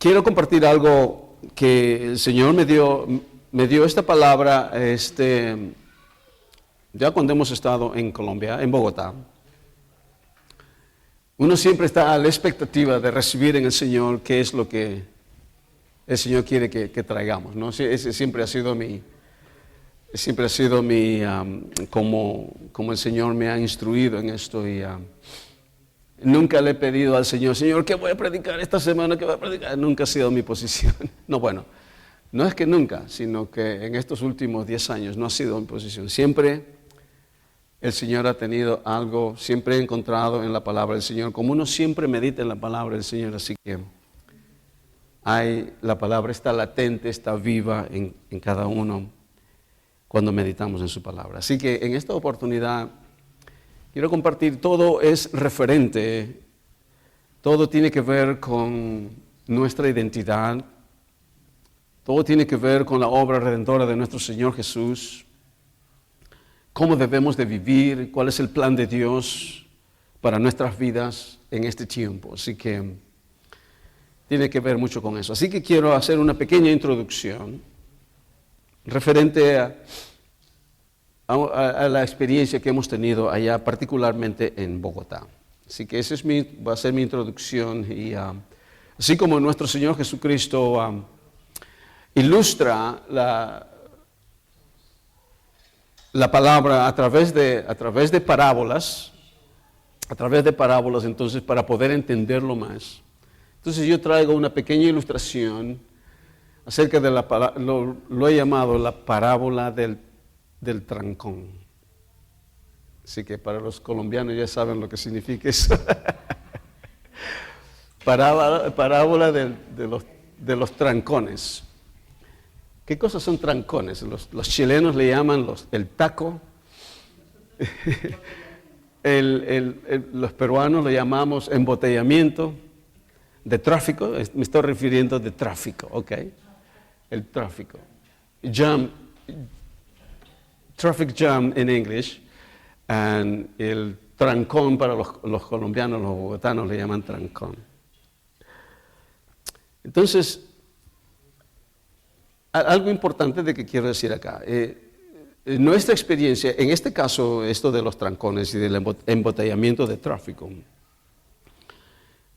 Quiero compartir algo que el Señor me dio esta palabra, ya cuando hemos estado en Colombia, en Bogotá. Uno siempre está a la expectativa de recibir en el Señor qué es lo que el Señor quiere que traigamos, ¿no? Ese siempre ha sido como el Señor me ha instruido en esto y nunca le he pedido al Señor, Señor, ¿qué voy a predicar esta semana? ¿Qué voy a predicar? Nunca ha sido mi posición. No, bueno, no es que nunca, sino que en estos últimos 10 años no ha sido mi posición. Siempre el Señor ha tenido algo, siempre he encontrado en la palabra del Señor, como uno siempre medita en la palabra del Señor, así que la palabra está latente, está viva en cada uno cuando meditamos en su palabra. Así que en esta oportunidad quiero compartir, todo es referente, todo tiene que ver con nuestra identidad, todo tiene que ver con la obra redentora de nuestro Señor Jesús, cómo debemos de vivir, cuál es el plan de Dios para nuestras vidas en este tiempo. Así que tiene que ver mucho con eso. Así que quiero hacer una pequeña introducción referente a la experiencia que hemos tenido allá, particularmente en Bogotá. Así que esa va a ser mi introducción. Y así como nuestro Señor Jesucristo ilustra la palabra a través de parábolas, entonces para poder entenderlo más. Entonces yo traigo una pequeña ilustración acerca de lo he llamado la parábola del trancón. Así que para los colombianos ya saben lo que significa eso. Parábola de los trancones. ¿Qué cosas son trancones? Los chilenos le llaman el taco. Los peruanos lo llamamos embotellamiento de tráfico. Me estoy refiriendo de tráfico, ¿ok? El tráfico. Traffic jam en English, y el trancón para los colombianos, los bogotanos le llaman trancón. Entonces, algo importante de que quiero decir acá, nuestra experiencia, en este caso, esto de los trancones y del embotellamiento de tráfico,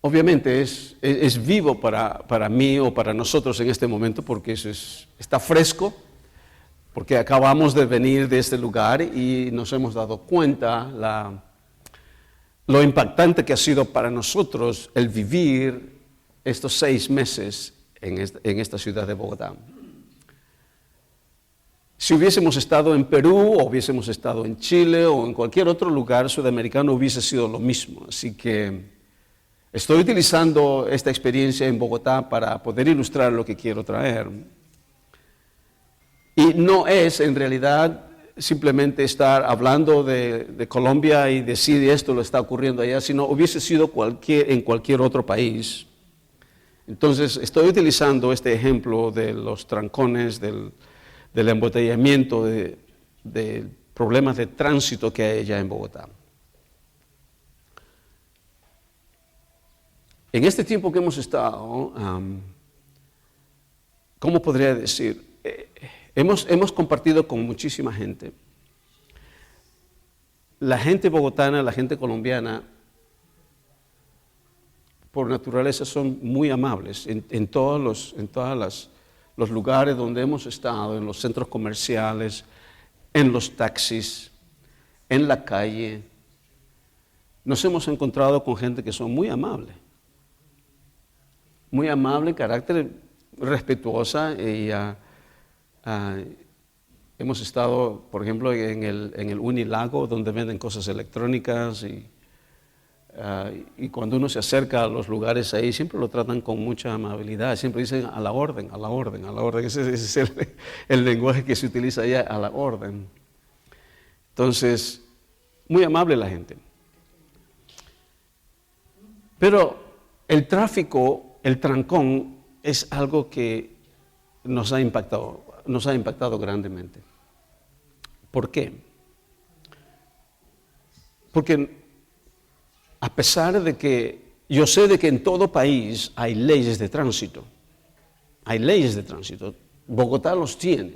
obviamente es vivo para mí o para nosotros en este momento porque está fresco, porque acabamos de venir de este lugar y nos hemos dado cuenta lo impactante que ha sido para nosotros el vivir estos 6 meses en esta ciudad de Bogotá. Si hubiésemos estado en Perú, o hubiésemos estado en Chile, o en cualquier otro lugar sudamericano, hubiese sido lo mismo. Así que estoy utilizando esta experiencia en Bogotá para poder ilustrar lo que quiero traer. Y no es en realidad simplemente estar hablando de Colombia y decir esto lo está ocurriendo allá, sino hubiese sido en cualquier otro país. Entonces estoy utilizando este ejemplo de los trancones, del embotellamiento, de problemas de tránsito que hay allá en Bogotá. En este tiempo que hemos estado, ¿cómo podría decir? Hemos compartido con muchísima gente. La gente bogotana, la gente colombiana, por naturaleza son muy amables en todos los lugares donde hemos estado, en los centros comerciales, en los taxis, en la calle. Nos hemos encontrado con gente que son muy amable, carácter respetuosa y hemos estado, por ejemplo, en el Unilago, donde venden cosas electrónicas y cuando uno se acerca a los lugares ahí, siempre lo tratan con mucha amabilidad, siempre dicen a la orden, a la orden, a la orden. Ese es el lenguaje que se utiliza allá, a la orden. Entonces, muy amable la gente. Pero el tráfico, el trancón, es algo que nos ha impactado grandemente. ¿Por qué? Porque a pesar de que yo sé de que en todo país hay leyes de tránsito. Hay leyes de tránsito. Bogotá los tiene.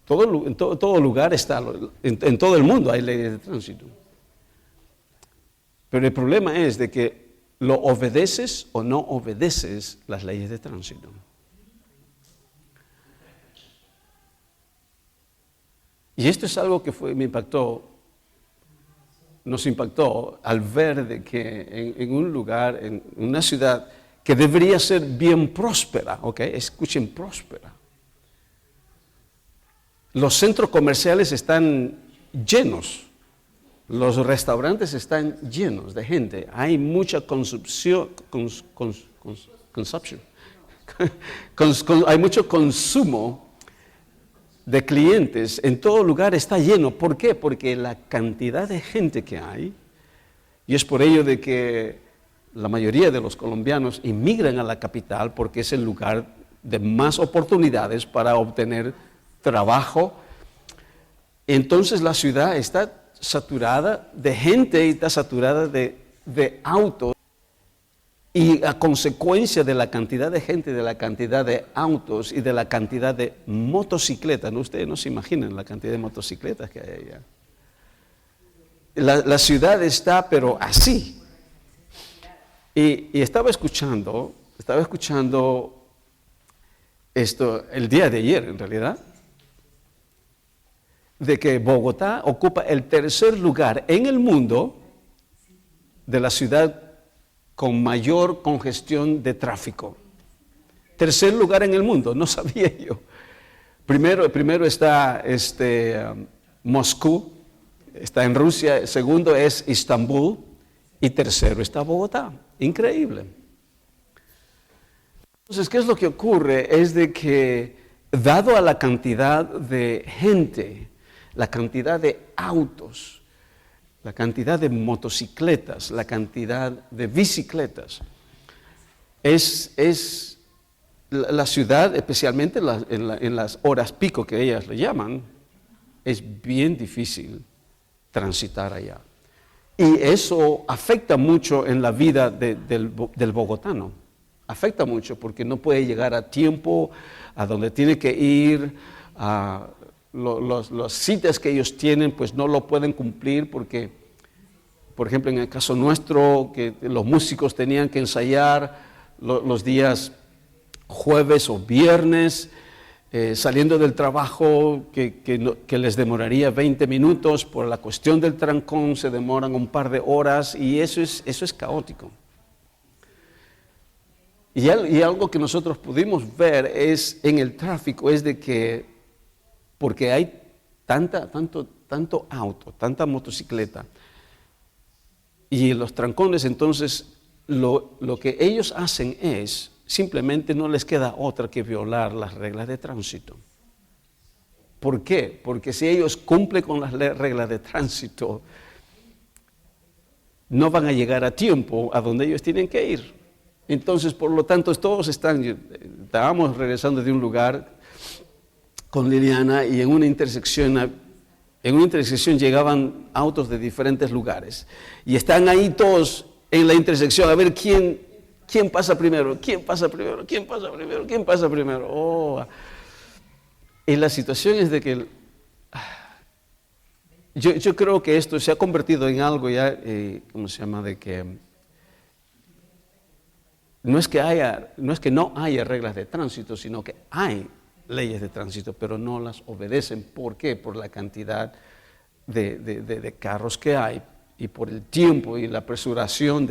En todo lugar está, en todo el mundo hay leyes de tránsito. Pero el problema es de que lo obedeces o no obedeces las leyes de tránsito. Y esto es algo que nos impactó al ver de que en un lugar, en una ciudad que debería ser bien próspera, ¿ok? Escuchen, próspera. Los centros comerciales están llenos, los restaurantes están llenos de gente, hay mucha hay mucho consumo de clientes, en todo lugar está lleno. ¿Por qué? Porque la cantidad de gente que hay, y es por ello de que la mayoría de los colombianos inmigran a la capital porque es el lugar de más oportunidades para obtener trabajo. Entonces la ciudad está saturada de gente y está saturada de autos. Y a consecuencia de la cantidad de gente, de la cantidad de autos y de la cantidad de motocicletas, ¿no? Ustedes no se imaginan la cantidad de motocicletas que hay allá. La ciudad está, pero así. Y estaba escuchando esto el día de ayer, en realidad, de que Bogotá ocupa el tercer lugar en el mundo de la ciudad con mayor congestión de tráfico. Tercer lugar en el mundo, no sabía yo. Primero está Moscú, está en Rusia, segundo es Estambul y tercero está Bogotá. Increíble. Entonces, ¿qué es lo que ocurre? Es de que, dado a la cantidad de gente, la cantidad de autos, la cantidad de motocicletas, la cantidad de bicicletas, la ciudad, especialmente en las horas pico que ellas le llaman, es bien difícil transitar allá. Y eso afecta mucho en la vida del bogotano. Afecta mucho porque no puede llegar a tiempo a donde tiene que ir, los citas que ellos tienen pues no lo pueden cumplir porque, por ejemplo, en el caso nuestro, que los músicos tenían que ensayar los días jueves o viernes, saliendo del trabajo que les demoraría 20 minutos, por la cuestión del trancón se demoran un par de horas y eso es caótico. Y algo que nosotros pudimos ver es en el tráfico, es de que, porque hay tanto auto, tanta motocicleta, y los trancones, entonces, lo que ellos hacen es, simplemente no les queda otra que violar las reglas de tránsito. ¿Por qué? Porque si ellos cumplen con las reglas de tránsito, no van a llegar a tiempo a donde ellos tienen que ir. Entonces, por lo tanto, estábamos regresando de un lugar con Liliana y en una intersección llegaban autos de diferentes lugares y están ahí todos en la intersección a ver quién pasa primero, quién pasa primero. Oh. Y la situación es de que yo creo que esto se ha convertido en algo ya, ¿cómo se llama? De que no es que no haya reglas de tránsito, sino que hay leyes de tránsito, pero no las obedecen. ¿Por qué? Por la cantidad de carros que hay y por el tiempo y la apresuración,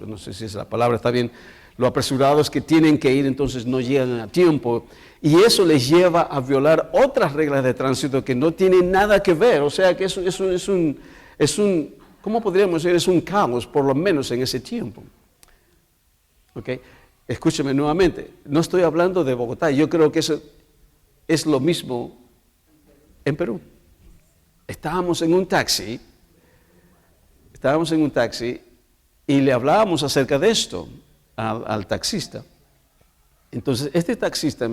no sé si la palabra está bien, lo apresurados que tienen que ir, entonces no llegan a tiempo. Y eso les lleva a violar otras reglas de tránsito que no tienen nada que ver. O sea que eso es un ¿cómo podríamos decir? Es un caos, por lo menos en ese tiempo. ¿Okay? Escúcheme nuevamente, no estoy hablando de Bogotá, yo creo que eso es lo mismo en Perú. Estábamos en un taxi y le hablábamos acerca de esto al taxista. Entonces, este taxista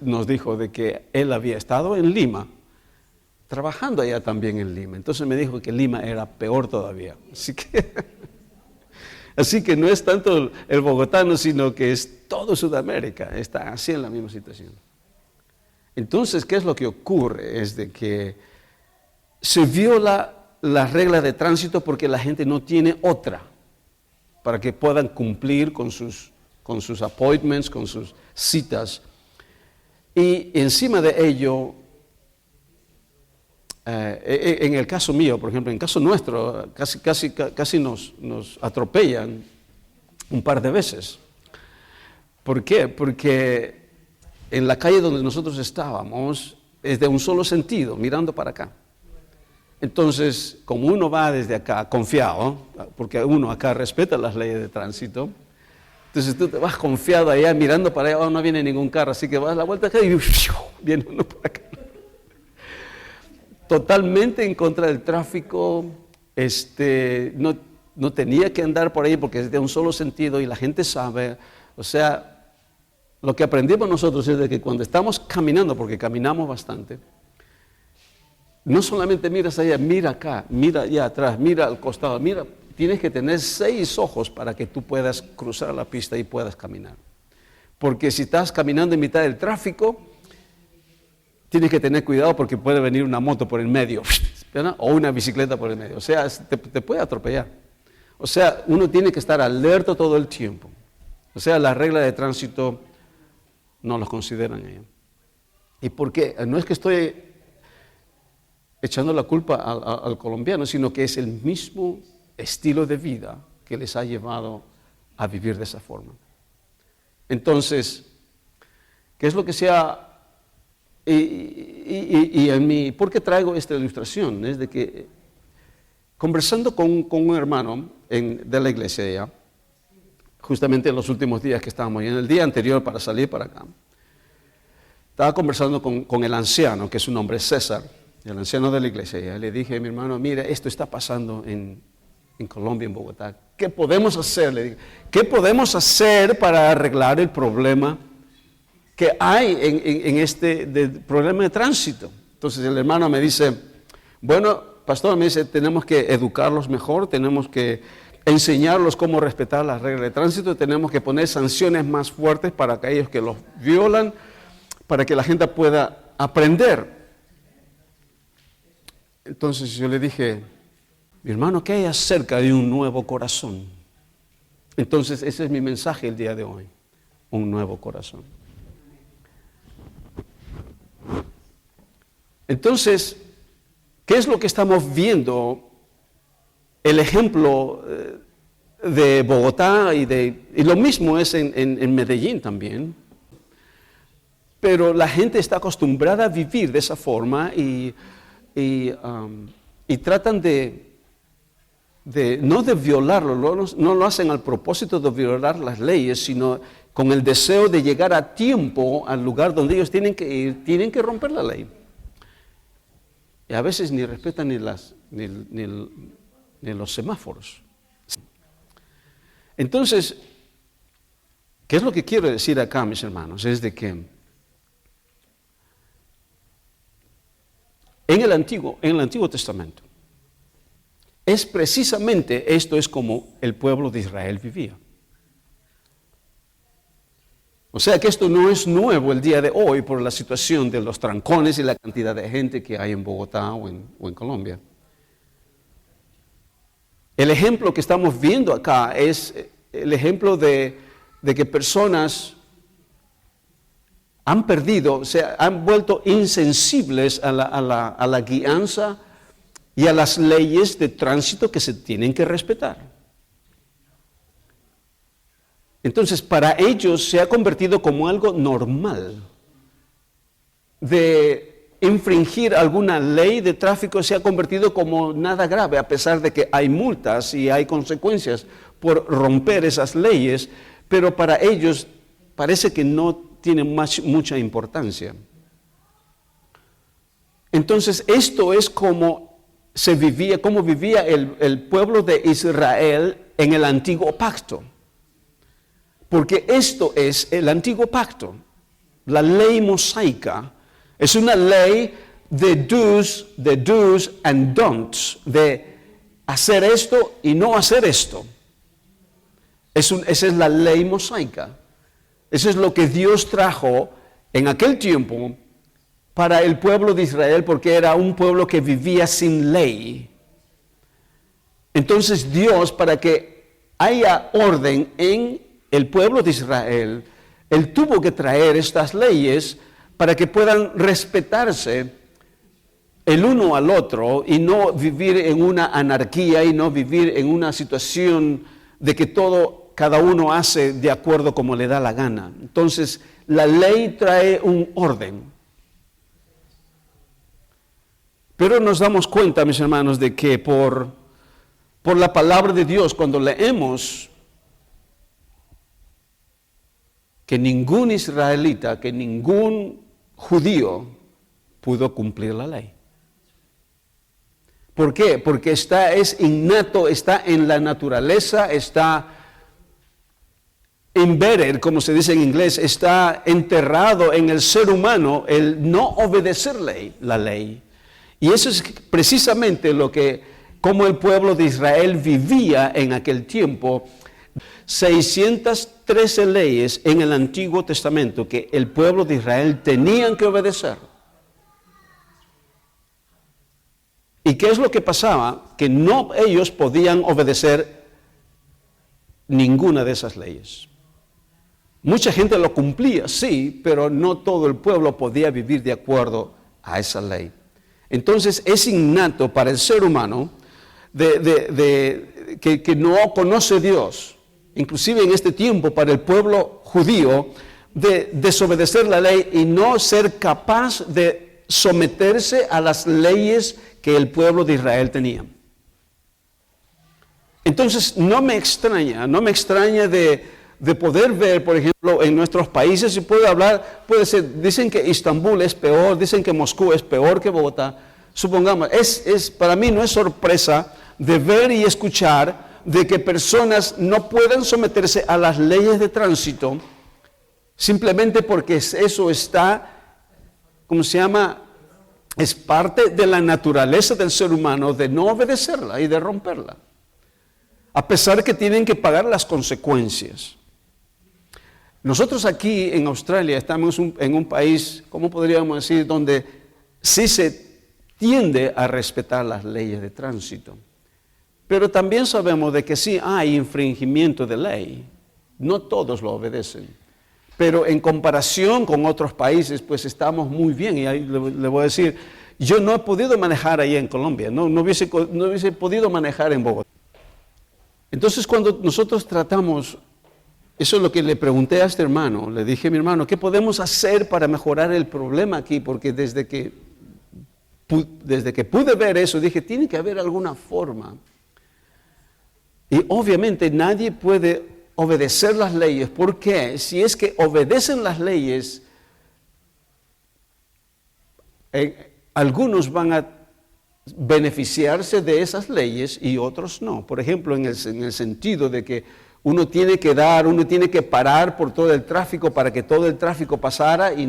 nos dijo de que él había estado en Lima, trabajando allá también en Lima. Entonces me dijo que Lima era peor todavía. Así que Así que no es tanto el bogotano, sino que es todo Sudamérica, está así en la misma situación. Entonces, ¿qué es lo que ocurre? Es de que se viola la regla de tránsito porque la gente no tiene otra para que puedan cumplir con sus appointments, con sus citas. Y encima de ello, en el caso mío, por ejemplo, en el caso nuestro, casi nos atropellan un par de veces. ¿Por qué? Porque en la calle donde nosotros estábamos es de un solo sentido, mirando para acá. Entonces, como uno va desde acá confiado, porque uno acá respeta las leyes de tránsito, entonces tú te vas confiado allá mirando para allá, no viene ningún carro, así que vas a la vuelta acá y viene uno por acá. Totalmente en contra del tráfico, no tenía que andar por ahí porque es de un solo sentido y la gente sabe, o sea, lo que aprendimos nosotros es de que cuando estamos caminando, porque caminamos bastante, no solamente miras allá, mira acá, mira allá atrás, mira al costado, mira, tienes que tener 6 ojos para que tú puedas cruzar la pista y puedas caminar. Porque si estás caminando en mitad del tráfico, tienes que tener cuidado porque puede venir una moto por el medio, ¿verdad? O una bicicleta por el medio, o sea, te puede atropellar. O sea, uno tiene que estar alerta todo el tiempo. O sea, las reglas de tránsito no las consideran ellos. ¿Y por qué? No es que estoy echando la culpa al colombiano, sino que es el mismo estilo de vida que les ha llevado a vivir de esa forma. Entonces, ¿qué es lo que sea? ¿Por qué traigo esta ilustración? Es de que conversando con un hermano de la iglesia ya, justamente en los últimos días que estábamos ahí, en el día anterior para salir para acá, estaba conversando con el anciano, que su nombre es César, el anciano de la iglesia, y le dije, mi hermano, mira, esto está pasando en Colombia, en Bogotá. ¿Qué podemos hacer? Le dije, ¿qué podemos hacer para arreglar el problema que hay en este problema de tránsito? Entonces el hermano me dice, bueno, pastor, me dice, tenemos que educarlos mejor, tenemos que enseñarlos cómo respetar las reglas de tránsito, tenemos que poner sanciones más fuertes para aquellos que los violan, para que la gente pueda aprender. Entonces yo le dije, mi hermano, ¿qué hay acerca de un nuevo corazón? Entonces ese es mi mensaje el día de hoy, un nuevo corazón. Entonces, ¿qué es lo que estamos viendo? El ejemplo de Bogotá y lo mismo es en Medellín también. Pero la gente está acostumbrada a vivir de esa forma y tratan no de violarlo, no lo hacen al propósito de violar las leyes, sino con el deseo de llegar a tiempo al lugar donde ellos tienen que ir, tienen que romper la ley. Y a veces ni respetan ni los semáforos. Entonces, ¿qué es lo que quiero decir acá, mis hermanos? Es de que en el Antiguo Testamento, es precisamente esto es como el pueblo de Israel vivía. O sea que esto no es nuevo el día de hoy por la situación de los trancones y la cantidad de gente que hay en Bogotá o en Colombia. El ejemplo que estamos viendo acá es el ejemplo de que personas han perdido, o sea, han vuelto insensibles a la guianza y a las leyes de tránsito que se tienen que respetar. Entonces, para ellos se ha convertido como algo normal de infringir alguna ley de tráfico, se ha convertido como nada grave, a pesar de que hay multas y hay consecuencias por romper esas leyes, pero para ellos parece que no tiene mucha importancia. Entonces, esto es como vivía el pueblo de Israel en el antiguo pacto. Porque esto es el antiguo pacto. La ley mosaica es una ley de do's and don'ts, de hacer esto y no hacer esto. Esa es la ley mosaica. Eso es lo que Dios trajo en aquel tiempo para el pueblo de Israel, porque era un pueblo que vivía sin ley. Entonces Dios, para que haya orden en el pueblo de Israel, Él tuvo que traer estas leyes para que puedan respetarse el uno al otro y no vivir en una anarquía y no vivir en una situación de que cada uno hace de acuerdo como le da la gana. Entonces, la ley trae un orden. Pero nos damos cuenta, mis hermanos, de que por la palabra de Dios, cuando leemos que ningún israelita, que ningún judío pudo cumplir la ley. ¿Por qué? Porque es innato, está en la naturaleza, está embedded, como se dice en inglés, está enterrado en el ser humano el no obedecer la ley. Y eso es precisamente como el pueblo de Israel vivía en aquel tiempo. 613 leyes en el Antiguo Testamento que el pueblo de Israel tenían que obedecer. ¿Y qué es lo que pasaba? Que ellos podían obedecer ninguna de esas leyes. Mucha gente lo cumplía, sí, pero no todo el pueblo podía vivir de acuerdo a esa ley. Entonces es innato para el ser humano que no conoce a Dios, inclusive en este tiempo para el pueblo judío, de desobedecer la ley y no ser capaz de someterse a las leyes que el pueblo de Israel tenía. Entonces no me extraña de poder ver, por ejemplo, en nuestros países, y puede ser, dicen que Estambul es peor, dicen que Moscú es peor que Bogotá, supongamos, para mí no es sorpresa de ver y escuchar de que personas no pueden someterse a las leyes de tránsito, simplemente porque eso está, es parte de la naturaleza del ser humano de no obedecerla y de romperla, a pesar que tienen que pagar las consecuencias. Nosotros aquí en Australia estamos en un país, ¿cómo podríamos decir?, donde sí se tiende a respetar las leyes de tránsito. Pero también sabemos de que sí hay infringimiento de ley. No todos lo obedecen. Pero en comparación con otros países, pues estamos muy bien. Y ahí le voy a decir, yo no he podido manejar ahí en Colombia, no hubiese podido manejar en Bogotá. Entonces cuando nosotros tratamos, eso es lo que le pregunté a este hermano, le dije, mi hermano, ¿qué podemos hacer para mejorar el problema aquí? Porque desde que pude ver eso, dije, tiene que haber alguna forma. Y obviamente nadie puede obedecer las leyes. ¿Por qué? Si es que obedecen las leyes, algunos van a beneficiarse de esas leyes y otros no. Por ejemplo, en el sentido de que uno tiene que parar por todo el tráfico para que todo el tráfico pasara y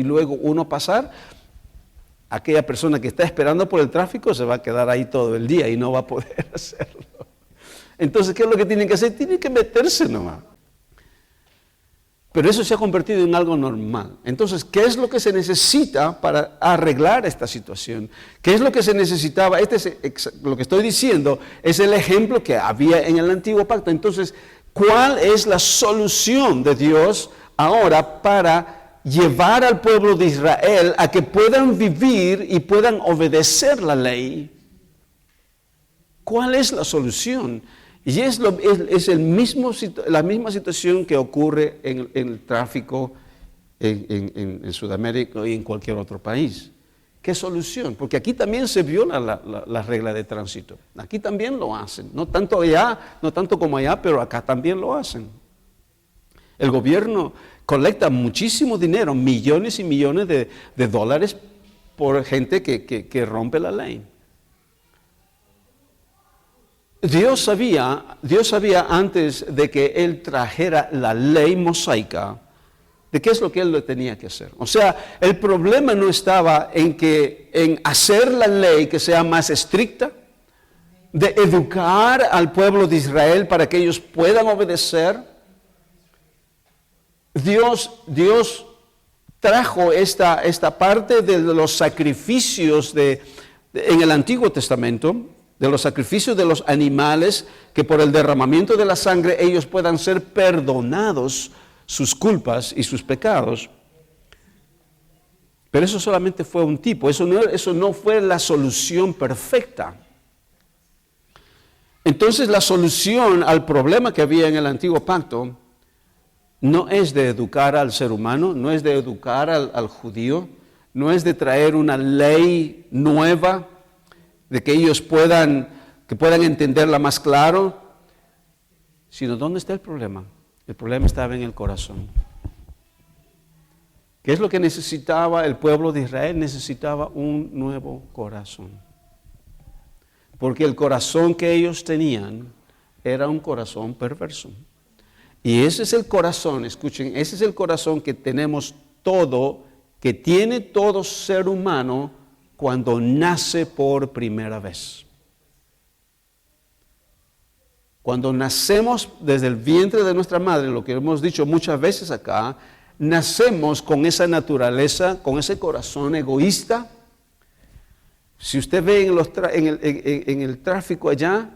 luego uno pasar. Aquella persona que está esperando por el tráfico se va a quedar ahí todo el día y no va a poder hacerlo. Entonces, ¿qué es lo que tienen que hacer? Tienen que meterse nomás. Pero eso se ha convertido en algo normal. Entonces, ¿qué es lo que se necesita para arreglar esta situación? ¿Qué es lo que se necesitaba? Lo que estoy diciendo es el ejemplo que había en el Antiguo Pacto. Entonces, ¿cuál es la solución de Dios ahora para llevar al pueblo de Israel a que puedan vivir y puedan obedecer la ley? ¿Cuál es la solución? Y es la misma situación que ocurre en el tráfico en Sudamérica y en cualquier otro país. ¿Qué solución? Porque aquí también se viola la regla de tránsito. Aquí también lo hacen. No tanto como allá, pero acá también lo hacen. El gobierno colecta muchísimo dinero, millones y millones de dólares por gente que rompe la ley. Dios sabía antes de que Él trajera la ley mosaica, de qué es lo que Él le tenía que hacer. O sea, el problema no estaba en hacer la ley que sea más estricta, de educar al pueblo de Israel para que ellos puedan obedecer. Dios trajo esta parte de los sacrificios en el Antiguo Testamento, de los sacrificios de los animales, que por el derramamiento de la sangre ellos puedan ser perdonados sus culpas y sus pecados. Pero eso solamente fue un tipo, eso no fue la solución perfecta. Entonces la solución al problema que había en el antiguo pacto no es de educar al ser humano, no es de educar al judío, no es de traer una ley nueva, de que ellos puedan entenderla más claro, sino ¿dónde está el problema? El problema estaba en el corazón. ¿Qué es lo que necesitaba el pueblo de Israel? Necesitaba un nuevo corazón. Porque el corazón que ellos tenían era un corazón perverso. Y ese es el corazón, escuchen, ese es el corazón que tenemos todo, que tiene todo ser humano cuando nace por primera vez. Cuando nacemos desde el vientre de nuestra madre, lo que hemos dicho muchas veces acá, nacemos con esa naturaleza, con ese corazón egoísta. Si usted ve en el tráfico allá,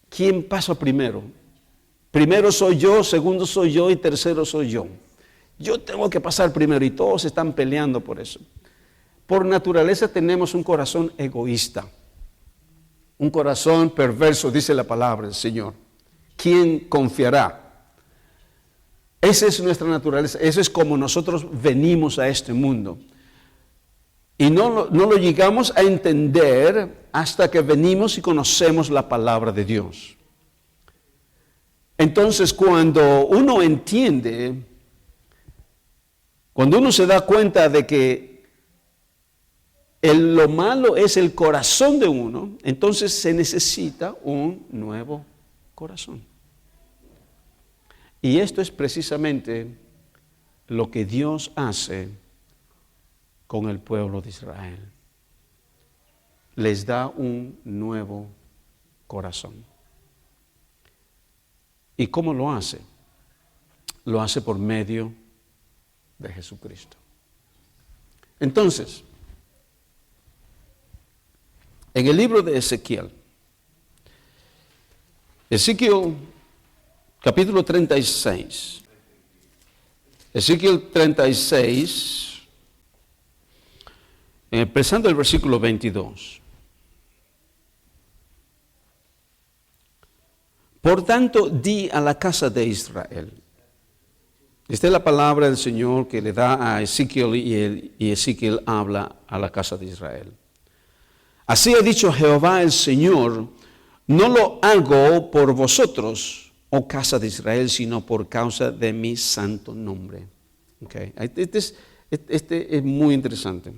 ¿quién pasa primero? Primero soy yo, segundo soy yo y tercero soy yo. Yo tengo que pasar primero y todos están peleando por eso. Por naturaleza tenemos un corazón egoísta, un corazón perverso, dice la palabra del Señor. ¿Quién confiará? Esa es nuestra naturaleza, eso es como nosotros venimos a este mundo. Y no lo llegamos a entender hasta que venimos y conocemos la palabra de Dios. Entonces, cuando uno entiende, cuando uno se da cuenta de que lo malo es el corazón de uno, entonces se necesita un nuevo corazón. Y esto es precisamente lo que Dios hace con el pueblo de Israel. Les da un nuevo corazón. ¿Y cómo lo hace? Lo hace por medio de Jesucristo. Entonces, en el libro de Ezequiel capítulo 36, Ezequiel 36, empezando el versículo 22. Por tanto, di a la casa de Israel. Esta es la palabra del Señor que le da a Ezequiel y Ezequiel habla a la casa de Israel. Así ha dicho Jehová el Señor, no lo hago por vosotros, oh casa de Israel, sino por causa de mi santo nombre. Okay. Este es muy interesante.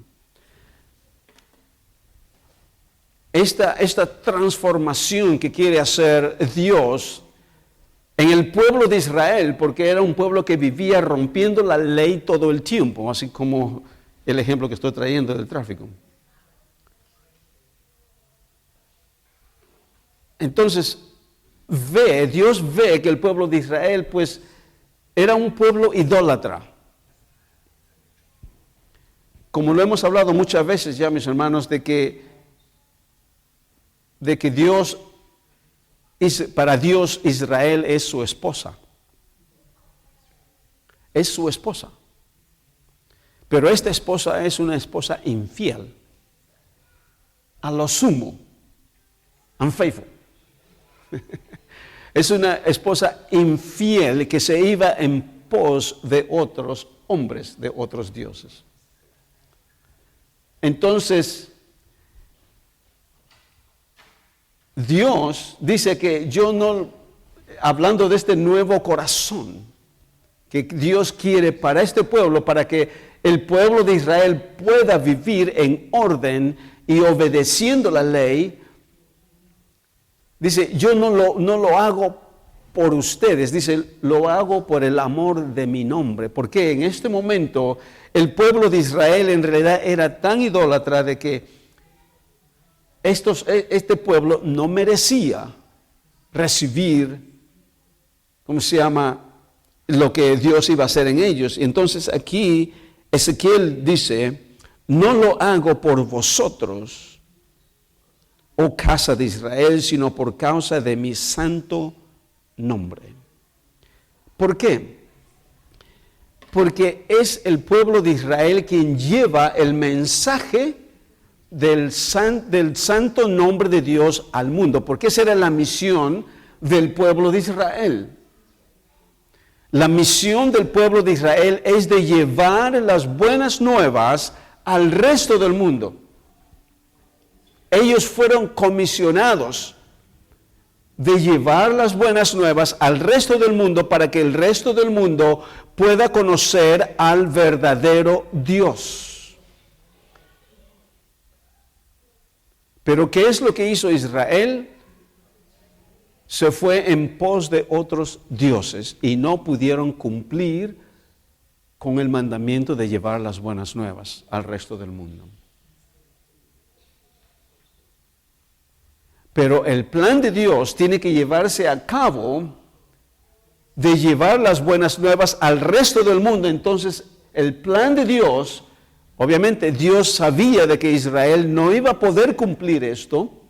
Esta transformación que quiere hacer Dios en el pueblo de Israel, porque era un pueblo que vivía rompiendo la ley todo el tiempo, así como el ejemplo que estoy trayendo del tráfico. Entonces, Dios ve que el pueblo de Israel, pues, era un pueblo idólatra. Como lo hemos hablado muchas veces ya, mis hermanos, de que para Dios Israel es su esposa. Es su esposa. Pero esta esposa es una esposa infiel. A lo sumo. Unfaithful. Es una esposa infiel que se iba en pos de otros hombres, de otros dioses. Entonces, Dios dice que hablando de este nuevo corazón que Dios quiere para este pueblo, para que el pueblo de Israel pueda vivir en orden y obedeciendo la ley, dice, yo no lo hago por ustedes, dice, lo hago por el amor de mi nombre, porque en este momento el pueblo de Israel en realidad era tan idólatra de que este pueblo no merecía recibir, ¿cómo se llama?, lo que Dios iba a hacer en ellos. Y entonces aquí Ezequiel dice, no lo hago por vosotros, oh casa de Israel, sino por causa de mi santo nombre. ¿Por qué? Porque es el pueblo de Israel quien lleva el mensaje del santo nombre de Dios al mundo, porque esa era la misión del pueblo de Israel. La misión del pueblo de Israel es de llevar las buenas nuevas al resto del mundo. Ellos fueron comisionados de llevar las buenas nuevas al resto del mundo para que el resto del mundo pueda conocer al verdadero Dios. Pero ¿qué es lo que hizo Israel? Se fue en pos de otros dioses y no pudieron cumplir con el mandamiento de llevar las buenas nuevas al resto del mundo. Pero el plan de Dios tiene que llevarse a cabo de llevar las buenas nuevas al resto del mundo. Entonces, el plan de Dios, obviamente Dios sabía de que Israel no iba a poder cumplir esto.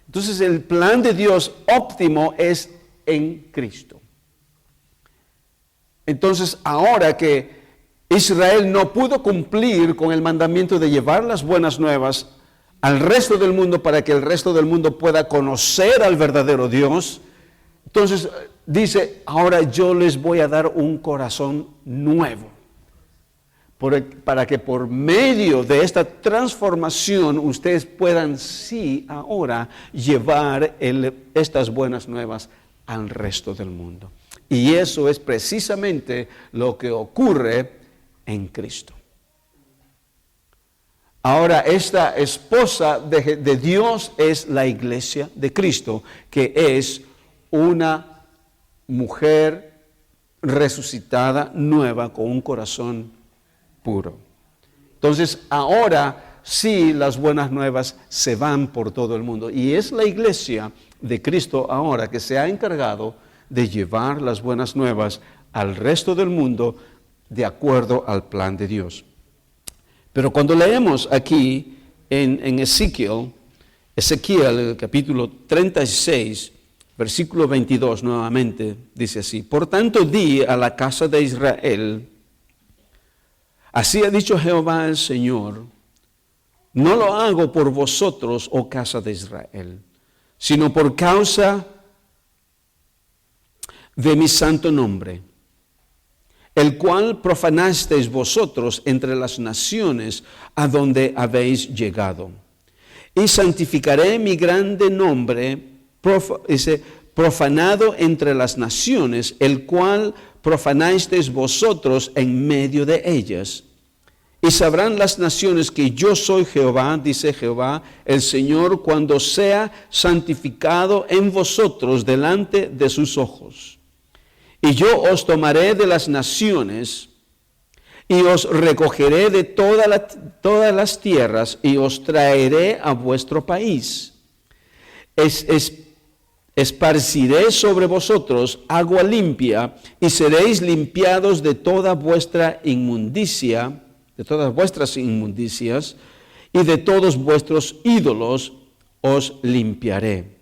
Entonces, el plan de Dios óptimo es en Cristo. Entonces, ahora que Israel no pudo cumplir con el mandamiento de llevar las buenas nuevas al resto del mundo para que el resto del mundo pueda conocer al verdadero Dios, entonces dice, ahora yo les voy a dar un corazón nuevo, para que por medio de esta transformación ustedes puedan sí ahora llevar estas buenas nuevas al resto del mundo. Y eso es precisamente lo que ocurre en Cristo. Ahora, esta esposa de Dios es la iglesia de Cristo, que es una mujer resucitada, nueva, con un corazón puro. Entonces, ahora sí las buenas nuevas se van por todo el mundo. Y es la iglesia de Cristo ahora que se ha encargado de llevar las buenas nuevas al resto del mundo de acuerdo al plan de Dios. Pero cuando leemos aquí en Ezequiel, el capítulo 36, versículo 22 nuevamente, dice así: por tanto di a la casa de Israel, así ha dicho Jehová el Señor, no lo hago por vosotros, oh casa de Israel, sino por causa de mi santo nombre, el cual profanasteis vosotros entre las naciones a donde habéis llegado. Y santificaré mi grande nombre, profanado entre las naciones, el cual profanasteis vosotros en medio de ellas. Y sabrán las naciones que yo soy Jehová, dice Jehová, el Señor, cuando sea santificado en vosotros delante de sus ojos. Y yo os tomaré de las naciones, y os recogeré de todas las tierras, y os traeré a vuestro país. Esparciré sobre vosotros agua limpia, y seréis limpiados de toda vuestra inmundicia, de todas vuestras inmundicias, y de todos vuestros ídolos os limpiaré.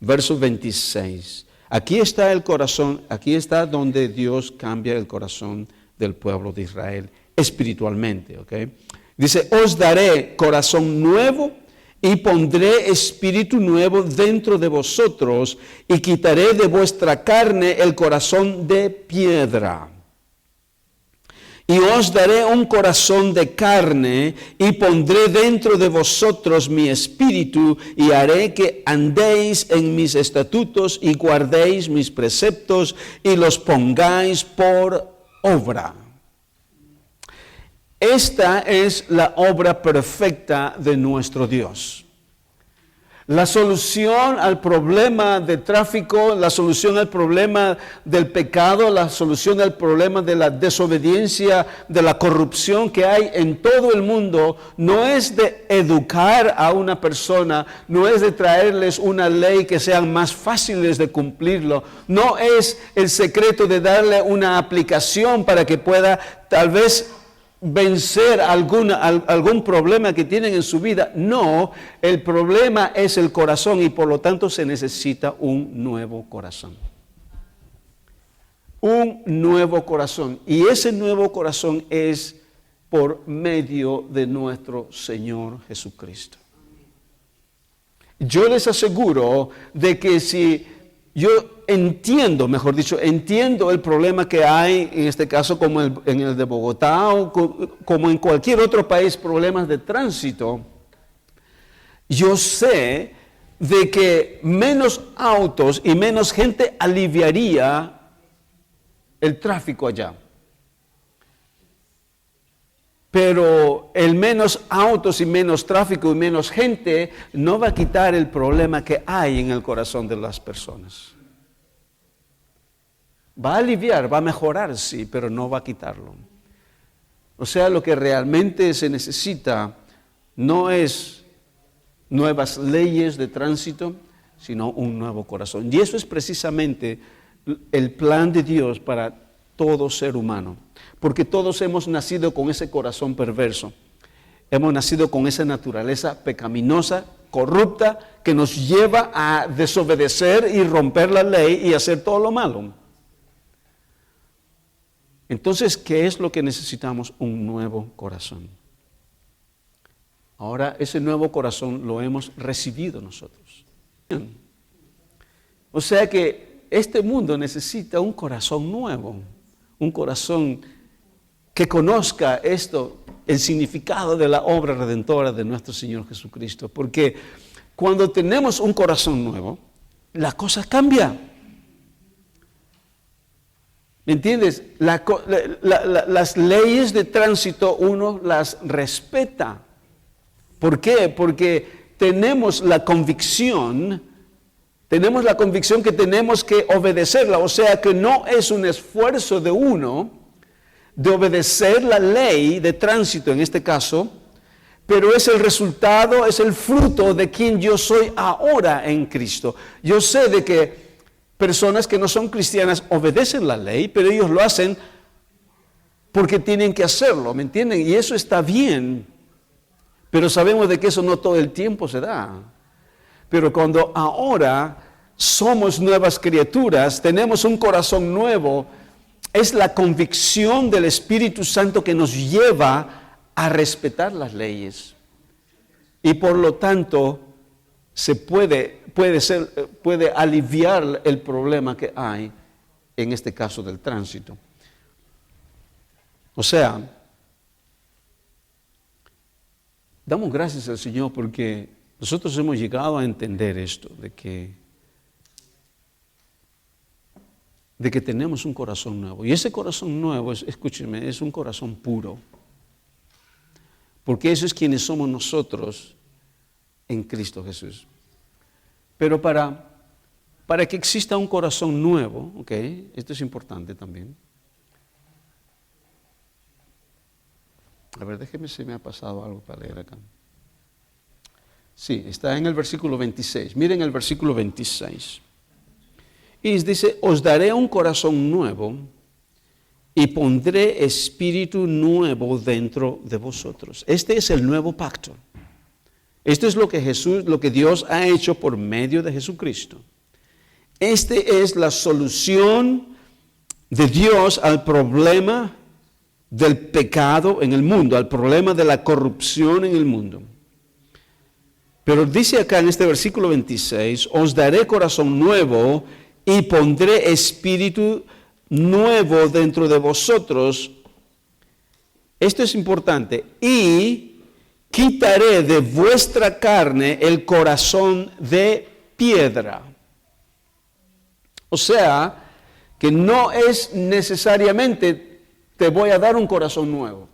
Verso 26. Aquí está el corazón, aquí está donde Dios cambia el corazón del pueblo de Israel espiritualmente, ¿ok? Dice, os daré corazón nuevo y pondré espíritu nuevo dentro de vosotros y quitaré de vuestra carne el corazón de piedra. Y os daré un corazón de carne y pondré dentro de vosotros mi espíritu y haré que andéis en mis estatutos y guardéis mis preceptos y los pongáis por obra. Esta es la obra perfecta de nuestro Dios. La solución al problema de tráfico, la solución al problema del pecado, la solución al problema de la desobediencia, de la corrupción que hay en todo el mundo, no es de educar a una persona, no es de traerles una ley que sean más fáciles de cumplirlo, no es el secreto de darle una aplicación para que pueda tal vez vencer algún problema que tienen en su vida. No, el problema es el corazón y por lo tanto se necesita un nuevo corazón. Un nuevo corazón. Y ese nuevo corazón es por medio de nuestro Señor Jesucristo. Yo les aseguro de que si yo entiendo el problema que hay, en este caso como en el de Bogotá o como en cualquier otro país, problemas de tránsito, yo sé de que menos autos y menos gente aliviaría el tráfico allá. Pero el menos autos y menos tráfico y menos gente no va a quitar el problema que hay en el corazón de las personas. Va a aliviar, va a mejorar, sí, pero no va a quitarlo. O sea, lo que realmente se necesita no es nuevas leyes de tránsito, sino un nuevo corazón. Y eso es precisamente el plan de Dios para todo ser humano. Porque todos hemos nacido con ese corazón perverso. Hemos nacido con esa naturaleza pecaminosa, corrupta, que nos lleva a desobedecer y romper la ley y hacer todo lo malo. Entonces, ¿qué es lo que necesitamos? Un nuevo corazón. Ahora, ese nuevo corazón lo hemos recibido nosotros. O sea que este mundo necesita un corazón nuevo, un corazón que conozca esto, el significado de la obra redentora de nuestro Señor Jesucristo. Porque cuando tenemos un corazón nuevo, la cosa cambia. ¿Me entiendes? Las leyes de tránsito uno las respeta. ¿Por qué? Porque tenemos la convicción que tenemos que obedecerla. O sea que no es un esfuerzo de uno de obedecer la ley de tránsito en este caso, pero es el resultado, es el fruto de quien yo soy ahora en Cristo. Yo sé de que personas que no son cristianas obedecen la ley, pero ellos lo hacen porque tienen que hacerlo, ¿me entienden? Y eso está bien, pero sabemos de que eso no todo el tiempo se da. Pero cuando ahora somos nuevas criaturas, tenemos un corazón nuevo, es la convicción del Espíritu Santo que nos lleva a respetar las leyes. Y por lo tanto, se puede aliviar el problema que hay, en este caso del tránsito. O sea, damos gracias al Señor porque nosotros hemos llegado a entender esto, de que tenemos un corazón nuevo. Y ese corazón nuevo, escúchenme, es un corazón puro. Porque eso es quienes somos nosotros en Cristo Jesús. Pero para que exista un corazón nuevo, ¿ok? Esto es importante también. A ver, déjeme si me ha pasado algo para leer acá. Sí, está en el versículo 26. Miren el versículo 26. Y dice, os daré un corazón nuevo y pondré espíritu nuevo dentro de vosotros. Este es el nuevo pacto. Esto es lo que Dios ha hecho por medio de Jesucristo. Este es la solución de Dios al problema del pecado en el mundo, al problema de la corrupción en el mundo. Pero dice acá en este versículo 26, os daré corazón nuevo y pondré espíritu nuevo dentro de vosotros. Esto es importante. Y quitaré de vuestra carne el corazón de piedra. O sea, que no es necesariamente te voy a dar un corazón nuevo.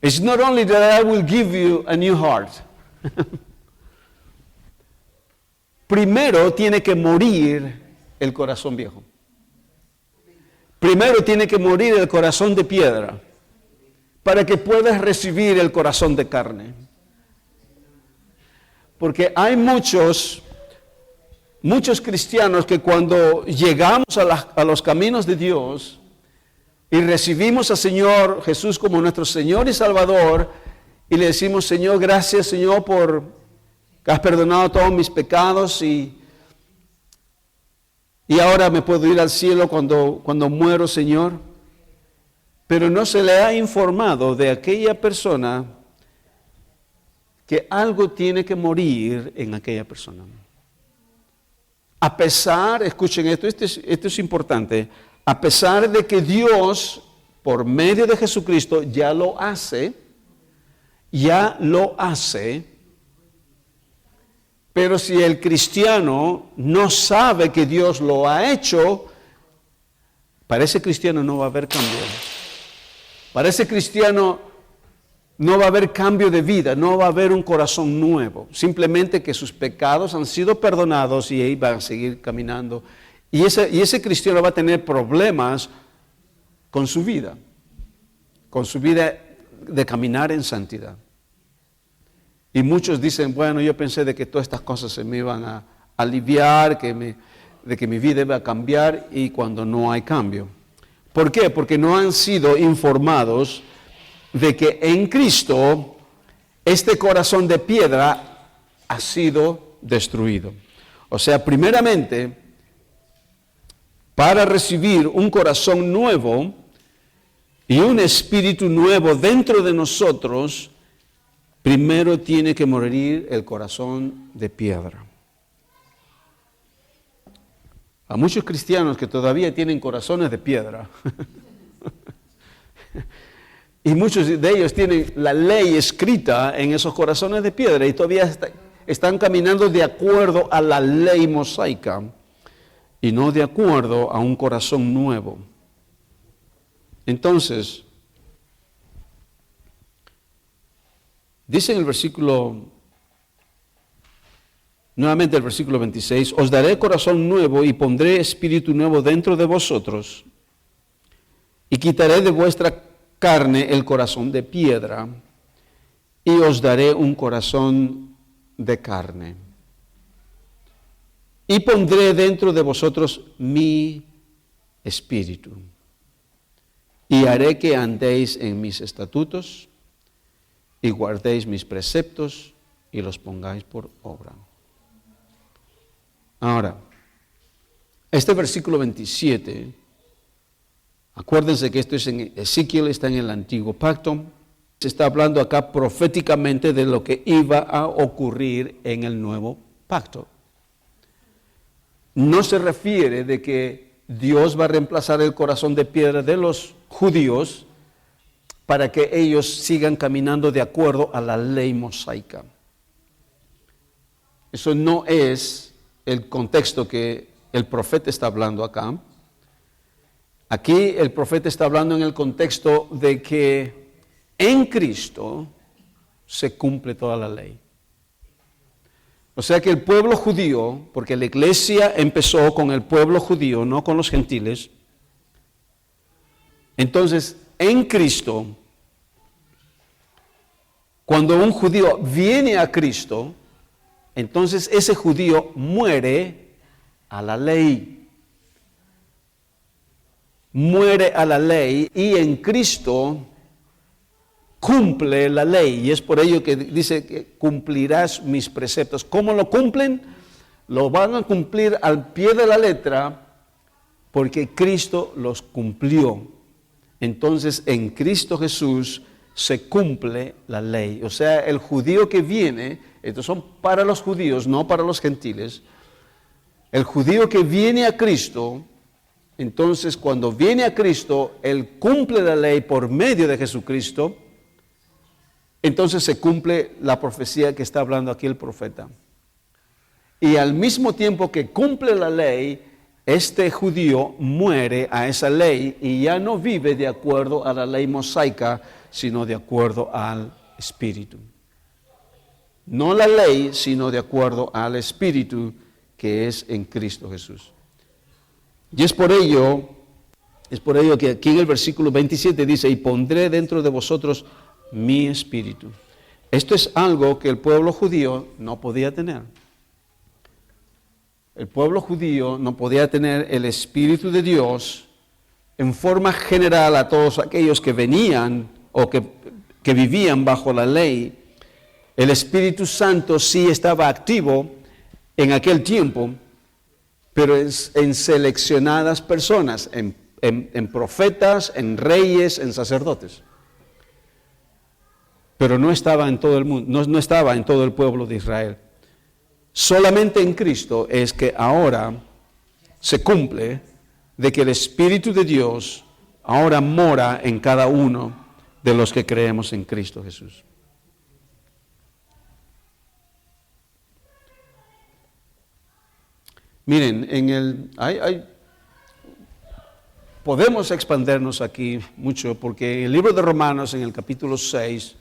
It's not only that I will give you a new heart. primero tiene que morir el corazón viejo. Primero tiene que morir el corazón de piedra para que puedas recibir el corazón de carne. Porque hay muchos cristianos que cuando llegamos a los caminos de Dios y recibimos al Señor Jesús como nuestro Señor y Salvador, y le decimos, Señor, gracias, Señor, por que has perdonado todos mis pecados y ahora me puedo ir al cielo cuando muero, Señor. Pero no se le ha informado de aquella persona que algo tiene que morir en aquella persona. A pesar, escuchen esto es importante, a pesar de que Dios, por medio de Jesucristo, ya lo hace, pero si el cristiano no sabe que Dios lo ha hecho, para ese cristiano no va a haber cambio. Para ese cristiano no va a haber cambio de vida, no va a haber un corazón nuevo. Simplemente que sus pecados han sido perdonados y ahí van a seguir caminando. Y ese cristiano va a tener problemas con su vida de caminar en santidad. Y muchos dicen, bueno, yo pensé de que todas estas cosas se me iban a aliviar, de que mi vida iba a cambiar, y cuando no hay cambio. ¿Por qué? Porque no han sido informados de que en Cristo este corazón de piedra ha sido destruido. O sea, primeramente, para recibir un corazón nuevo y un espíritu nuevo dentro de nosotros, primero tiene que morir el corazón de piedra. A muchos cristianos que todavía tienen corazones de piedra, y muchos de ellos tienen la ley escrita en esos corazones de piedra y todavía están caminando de acuerdo a la ley mosaica y no de acuerdo a un corazón nuevo. Entonces, dice en el versículo, nuevamente el versículo 26, os daré corazón nuevo y pondré espíritu nuevo dentro de vosotros y quitaré de vuestra carne el corazón de piedra y os daré un corazón de carne. Y pondré dentro de vosotros mi espíritu y haré que andéis en mis estatutos y guardéis mis preceptos y los pongáis por obra. Ahora, este versículo 27, acuérdense que esto es en Ezequiel, está en el Antiguo Pacto. Se está hablando acá proféticamente de lo que iba a ocurrir en el Nuevo Pacto. No se refiere de que Dios va a reemplazar el corazón de piedra de los judíos para que ellos sigan caminando de acuerdo a la ley mosaica. Eso no es el contexto que el profeta está hablando acá. Aquí el profeta está hablando en el contexto de que en Cristo se cumple toda la ley. O sea que el pueblo judío, porque la iglesia empezó con el pueblo judío, no con los gentiles, entonces en Cristo, cuando un judío viene a Cristo, entonces ese judío muere a la ley. Muere a la ley y en Cristo cumple la ley. Y es por ello que dice que cumplirás mis preceptos. ¿Cómo lo cumplen? Lo van a cumplir al pie de la letra porque Cristo los cumplió. Entonces en Cristo Jesús se cumple la ley. O sea, el judío que viene, estos son para los judíos, no para los gentiles. El judío que viene a Cristo, entonces cuando viene a Cristo, Él cumple la ley por medio de Jesucristo, entonces se cumple la profecía que está hablando aquí el profeta. Y al mismo tiempo que cumple la ley, este judío muere a esa ley y ya no vive de acuerdo a la ley mosaica, sino de acuerdo al Espíritu. No la ley, sino de acuerdo al Espíritu que es en Cristo Jesús. Y es por ello que aquí en el versículo 27 dice, y pondré dentro de vosotros mi espíritu. Esto es algo que el pueblo judío no podía tener. El pueblo judío no podía tener el Espíritu de Dios en forma general a todos aquellos que venían o que vivían bajo la ley. El Espíritu Santo sí estaba activo en aquel tiempo, pero es en seleccionadas personas, en profetas, en reyes, en sacerdotes. Pero no estaba en todo el mundo, no estaba en todo el pueblo de Israel. Solamente en Cristo es que ahora se cumple de que el Espíritu de Dios ahora mora en cada uno de los que creemos en Cristo Jesús. Miren, podemos expandernos aquí mucho porque el libro de Romanos en el capítulo 6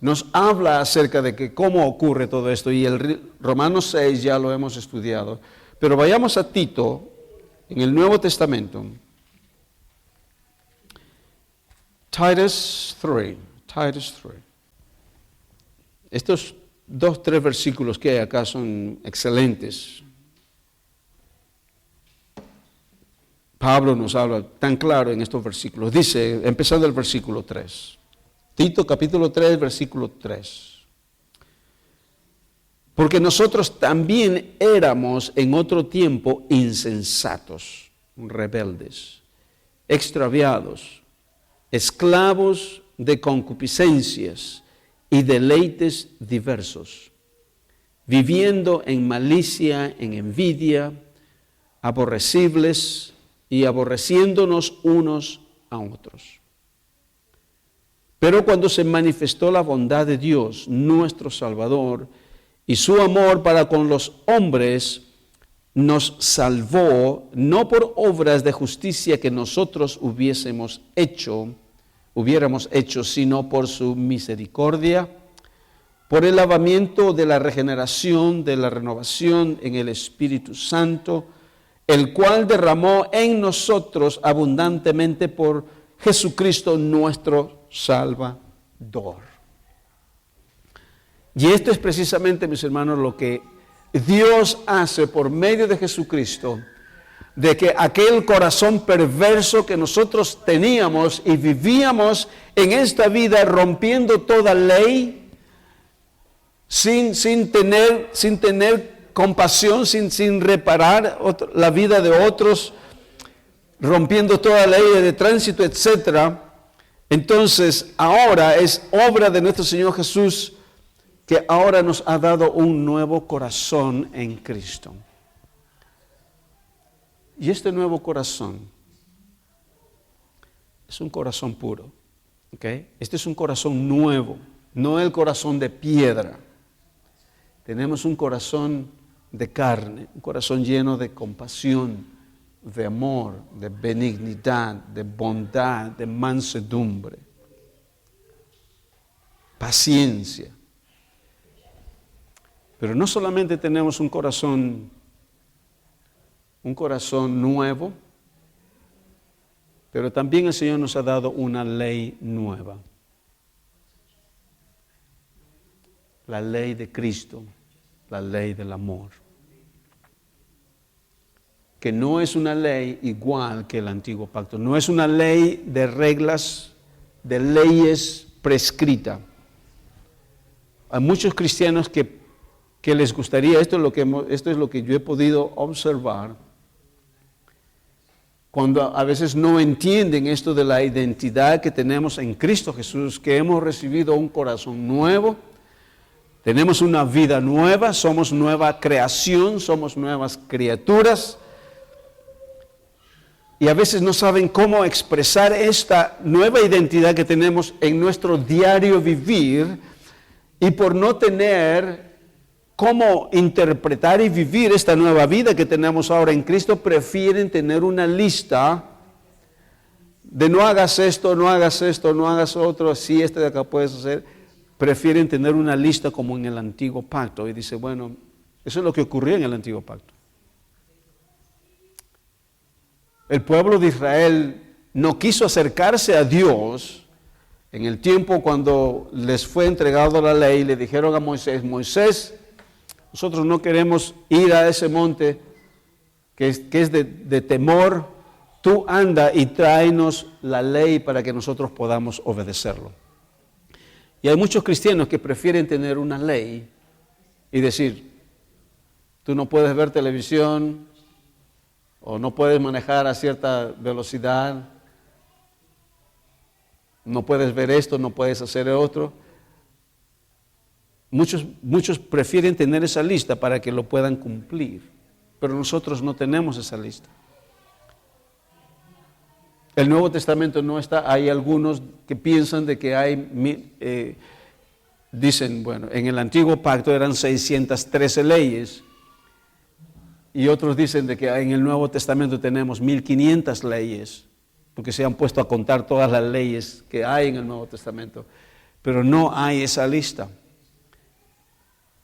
nos habla acerca de que cómo ocurre todo esto, y el Romanos 6 ya lo hemos estudiado. Pero vayamos a Tito, en el Nuevo Testamento. Titus 3. Estos 2-3 versículos que hay acá son excelentes. Pablo nos habla tan claro en estos versículos. Dice, empezando el versículo 3. Tito capítulo 3, versículo 3. Porque nosotros también éramos en otro tiempo insensatos, rebeldes, extraviados, esclavos de concupiscencias y deleites diversos, viviendo en malicia, en envidia, aborrecibles y aborreciéndonos unos a otros. Pero cuando se manifestó la bondad de Dios, nuestro Salvador, y su amor para con los hombres, nos salvó, no por obras de justicia que nosotros hubiéramos hecho, sino por su misericordia, por el lavamiento de la regeneración, de la renovación en el Espíritu Santo, el cual derramó en nosotros abundantemente por Jesucristo nuestro Salvador. Y esto es precisamente, mis hermanos, lo que Dios hace por medio de Jesucristo, de que aquel corazón perverso que nosotros teníamos y vivíamos en esta vida rompiendo toda ley, sin tener compasión, sin reparar la vida de otros, rompiendo toda ley de tránsito, etcétera. Entonces, ahora es obra de nuestro Señor Jesús, que ahora nos ha dado un nuevo corazón en Cristo. Y este nuevo corazón es un corazón puro, ¿ok? Este es un corazón nuevo, no el corazón de piedra. Tenemos un corazón de carne, un corazón lleno de compasión, de amor, de benignidad, de bondad, de mansedumbre, paciencia. Pero no solamente tenemos un corazón nuevo, pero también el Señor nos ha dado una ley nueva. La ley de Cristo, la ley del amor. Que no es una ley igual que el antiguo pacto, no es una ley de reglas, de leyes prescritas. Hay muchos cristianos que les gustaría, esto es lo que yo he podido observar, cuando a veces no entienden esto de la identidad que tenemos en Cristo Jesús, que hemos recibido un corazón nuevo, tenemos una vida nueva, somos nueva creación, somos nuevas criaturas, y a veces no saben cómo expresar esta nueva identidad que tenemos en nuestro diario vivir, y por no tener cómo interpretar y vivir esta nueva vida que tenemos ahora en Cristo, prefieren tener una lista de no hagas esto, no hagas esto, no hagas otro, si este de acá puedes hacer. Prefieren tener una lista como en el antiguo pacto. Y dice, bueno, eso es lo que ocurría en el antiguo pacto. El pueblo de Israel no quiso acercarse a Dios en el tiempo cuando les fue entregado la ley. Le dijeron a Moisés, Moisés, nosotros no queremos ir a ese monte que es de temor. Tú anda y tráenos la ley para que nosotros podamos obedecerlo. Y hay muchos cristianos que prefieren tener una ley y decir, tú no puedes ver televisión o no puedes manejar a cierta velocidad, no puedes ver esto, no puedes hacer otro. Muchos prefieren tener esa lista para que lo puedan cumplir, pero nosotros no tenemos esa lista. El Nuevo Testamento no está, hay algunos que piensan de que hay, dicen, bueno, en el Antiguo Pacto eran 613 leyes, y otros dicen de que en el Nuevo Testamento tenemos 1500 leyes, porque se han puesto a contar todas las leyes que hay en el Nuevo Testamento, pero no hay esa lista.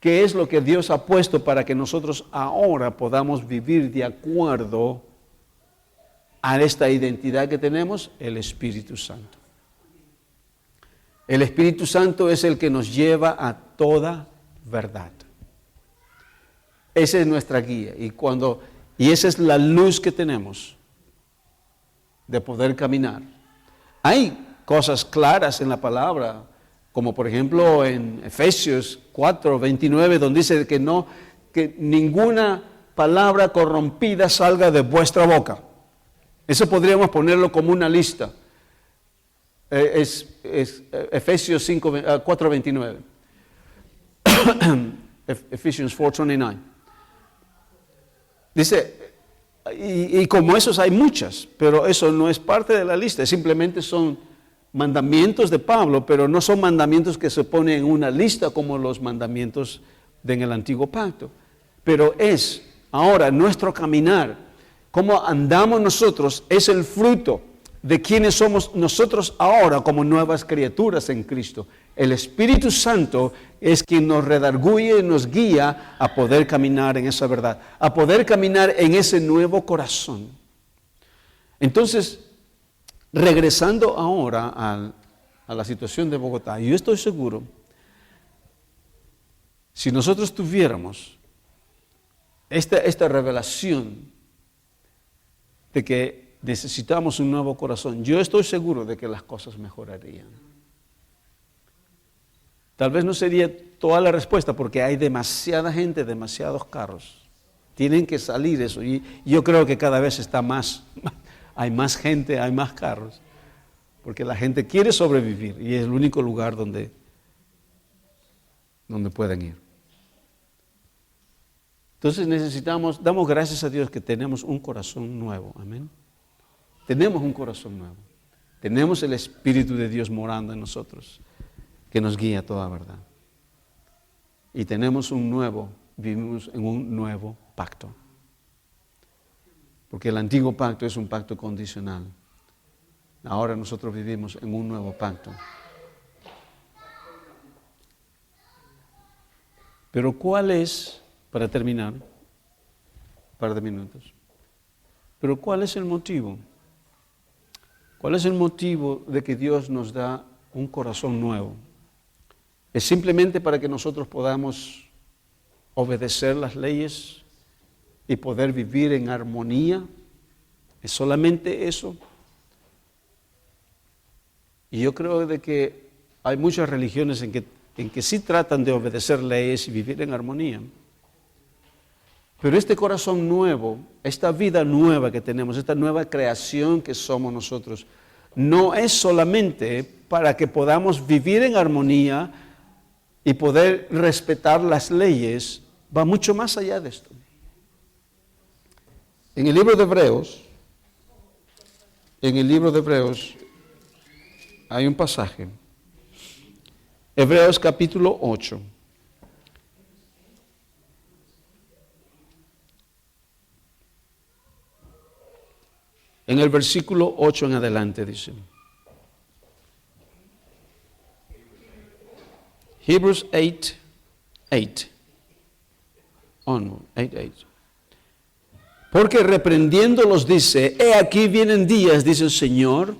¿Qué es lo que Dios ha puesto para que nosotros ahora podamos vivir de acuerdo a esta identidad que tenemos? El Espíritu Santo. El Espíritu Santo es el que nos lleva a toda verdad. Esa es nuestra guía y esa es la luz que tenemos de poder caminar. Hay cosas claras en la palabra, como por ejemplo en Efesios 4:29, donde dice que ninguna palabra corrompida salga de vuestra boca. Eso podríamos ponerlo como una lista. Es Efesios 4:29. Ephesians 4:29. Dice, y como esos hay muchas, pero eso no es parte de la lista, simplemente son mandamientos de Pablo, pero no son mandamientos que se ponen en una lista como los mandamientos en el Antiguo Pacto. Pero es ahora nuestro caminar, cómo andamos nosotros, es el fruto de quienes somos nosotros ahora como nuevas criaturas en Cristo. El Espíritu Santo es quien nos redarguye y nos guía a poder caminar en esa verdad, a poder caminar en ese nuevo corazón. Entonces, regresando ahora a la situación de Bogotá, yo estoy seguro, si nosotros tuviéramos esta revelación de que necesitamos un nuevo corazón, yo estoy seguro de que las cosas mejorarían. Tal vez no sería toda la respuesta porque hay demasiada gente, demasiados carros. Tienen que salir eso. Y yo creo que cada vez está más, hay más gente, hay más carros. Porque la gente quiere sobrevivir y es el único lugar donde pueden ir. Entonces damos gracias a Dios que tenemos un corazón nuevo. Amén. Tenemos un corazón nuevo. Tenemos el Espíritu de Dios morando en nosotros, que nos guía a toda verdad. Y vivimos en un nuevo pacto. Porque el antiguo pacto es un pacto condicional. Ahora nosotros vivimos en un nuevo pacto. Pero ¿cuál es, para terminar, un par de minutos, pero cuál es el motivo? ¿Cuál es el motivo de que Dios nos da un corazón nuevo? ¿Es simplemente para que nosotros podamos obedecer las leyes y poder vivir en armonía? ¿Es solamente eso? Y yo creo de que hay muchas religiones en que sí tratan de obedecer leyes y vivir en armonía. Pero este corazón nuevo, esta vida nueva que tenemos, esta nueva creación que somos nosotros, no es solamente para que podamos vivir en armonía y poder respetar las leyes, va mucho más allá de esto. En el libro de Hebreos, hay un pasaje, Hebreos capítulo 8. En el versículo 8 en adelante dice, Hebrews 8:8. Porque reprendiéndolos dice, he aquí vienen días, dice el Señor,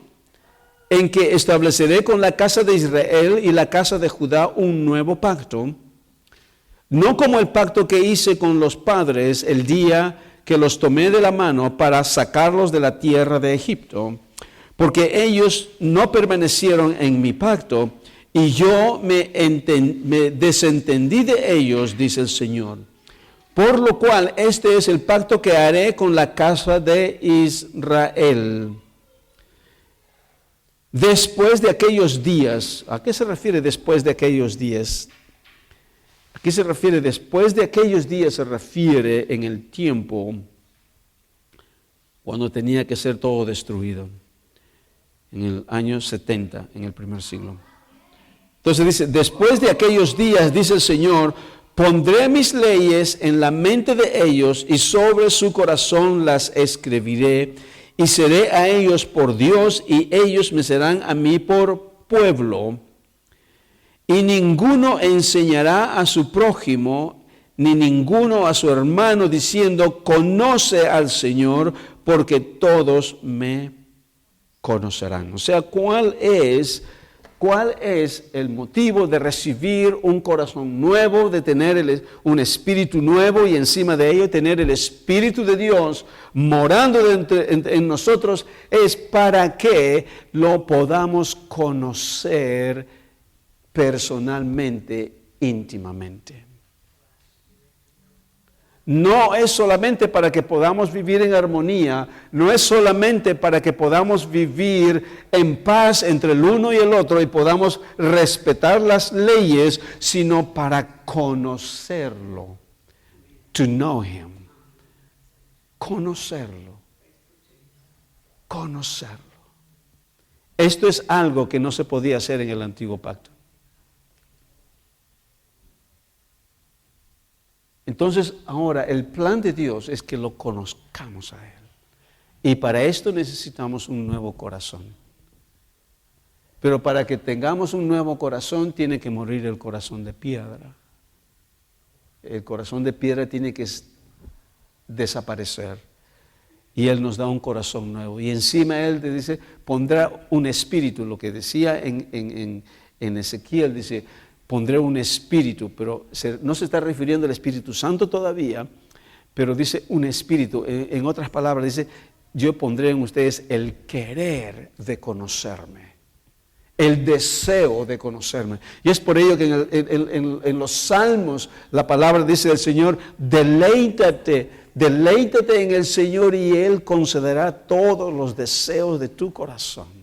en que estableceré con la casa de Israel y la casa de Judá un nuevo pacto, no como el pacto que hice con los padres el día que los tomé de la mano para sacarlos de la tierra de Egipto, porque ellos no permanecieron en mi pacto, y yo me desentendí de ellos, dice el Señor. Por lo cual, este es el pacto que haré con la casa de Israel. Después de aquellos días, ¿a qué se refiere después de aquellos días? ¿A qué se refiere después de aquellos días? Se refiere en el tiempo cuando tenía que ser todo destruido, en el año 70, en el primer siglo. Entonces dice, después de aquellos días, dice el Señor, pondré mis leyes en la mente de ellos y sobre su corazón las escribiré y seré a ellos por Dios y ellos me serán a mí por pueblo. Y ninguno enseñará a su prójimo ni ninguno a su hermano diciendo, conoce al Señor, porque todos me conocerán. O sea, ¿cuál es el motivo de recibir un corazón nuevo, de tener un espíritu nuevo y encima de ello tener el Espíritu de Dios morando en nosotros? Es para que lo podamos conocer personalmente, íntimamente. No es solamente para que podamos vivir en armonía, no es solamente para que podamos vivir en paz entre el uno y el otro y podamos respetar las leyes, sino para conocerlo. To know him. Conocerlo. Conocerlo. Esto es algo que no se podía hacer en el antiguo pacto. Entonces, ahora el plan de Dios es que lo conozcamos a Él. Y para esto necesitamos un nuevo corazón. Pero para que tengamos un nuevo corazón, tiene que morir el corazón de piedra. El corazón de piedra tiene que desaparecer. Y Él nos da un corazón nuevo. Y encima Él te dice, pondrá un espíritu. Lo que decía en Ezequiel, dice, pondré un espíritu, pero no se está refiriendo al Espíritu Santo todavía, pero dice un espíritu. En otras palabras, dice, yo pondré en ustedes el querer de conocerme, el deseo de conocerme. Y es por ello que en los Salmos la palabra dice del Señor, deleítate en el Señor y Él concederá todos los deseos de tu corazón.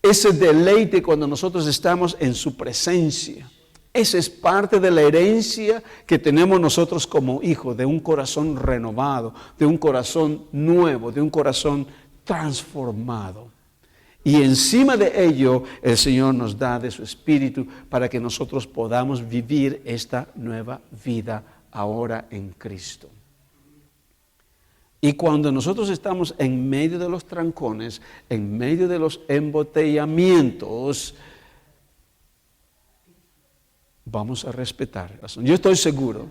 Ese deleite cuando nosotros estamos en su presencia, esa es parte de la herencia que tenemos nosotros como hijos, de un corazón renovado, de un corazón nuevo, de un corazón transformado. Y encima de ello, el Señor nos da de su Espíritu para que nosotros podamos vivir esta nueva vida ahora en Cristo. Y cuando nosotros estamos en medio de los trancones, en medio de los embotellamientos, vamos a respetar. Yo estoy seguro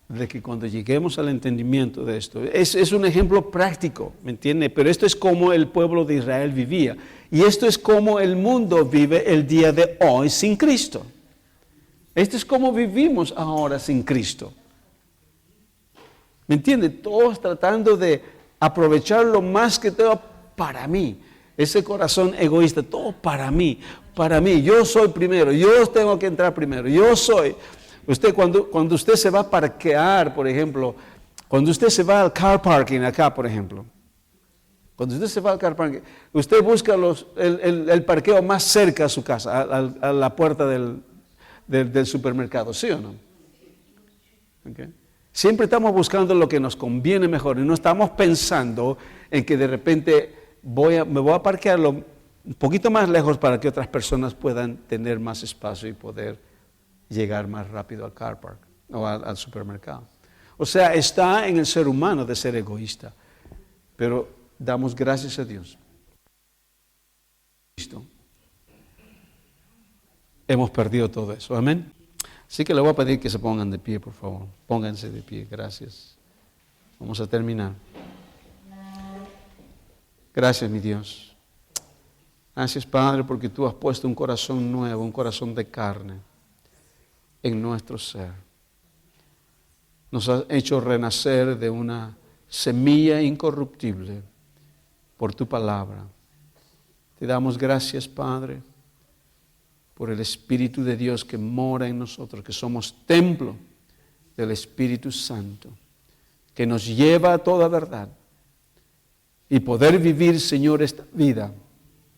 de que cuando lleguemos al entendimiento de esto, es un ejemplo práctico, ¿me entiende? Pero esto es como el pueblo de Israel vivía. Y esto es como el mundo vive el día de hoy sin Cristo. Esto es como vivimos ahora sin Cristo. ¿Me entiende? Todos tratando de aprovechar lo más que tengo para mí. Ese corazón egoísta, todo para mí, yo soy primero, yo tengo que entrar primero, yo soy. Usted cuando usted se va a parquear, por ejemplo, cuando usted se va al car parking acá, por ejemplo, cuando usted se va al car parking, usted busca el parqueo más cerca a su casa, a la puerta del supermercado, ¿sí o no? Okay. Siempre estamos buscando lo que nos conviene mejor y no estamos pensando en que de repente me voy a parquearlo un poquito más lejos para que otras personas puedan tener más espacio y poder llegar más rápido al car park o al supermercado. O sea, está en el ser humano de ser egoísta, pero damos gracias a Dios. Hemos perdido todo eso, amén. Así que le voy a pedir que se pongan de pie, por favor. Pónganse de pie, gracias. Vamos a terminar. Gracias, mi Dios. Gracias, Padre, porque tú has puesto un corazón nuevo, un corazón de carne en nuestro ser. Nos has hecho renacer de una semilla incorruptible por tu palabra. Te damos gracias, Padre, por el Espíritu de Dios que mora en nosotros, que somos templo del Espíritu Santo, que nos lleva a toda verdad y poder vivir, Señor, esta vida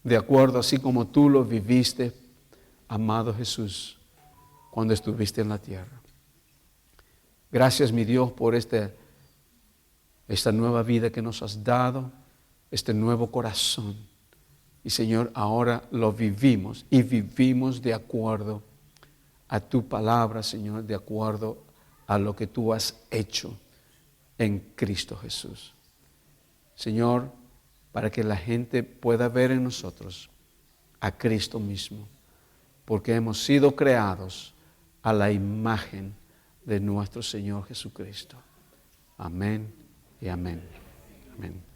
de acuerdo así como tú lo viviste, amado Jesús, cuando estuviste en la tierra. Gracias, mi Dios, por esta nueva vida que nos has dado, este nuevo corazón. Y Señor, ahora lo vivimos y vivimos de acuerdo a tu palabra, Señor, de acuerdo a lo que tú has hecho en Cristo Jesús. Señor, para que la gente pueda ver en nosotros a Cristo mismo, porque hemos sido creados a la imagen de nuestro Señor Jesucristo. Amén y amén. Amén.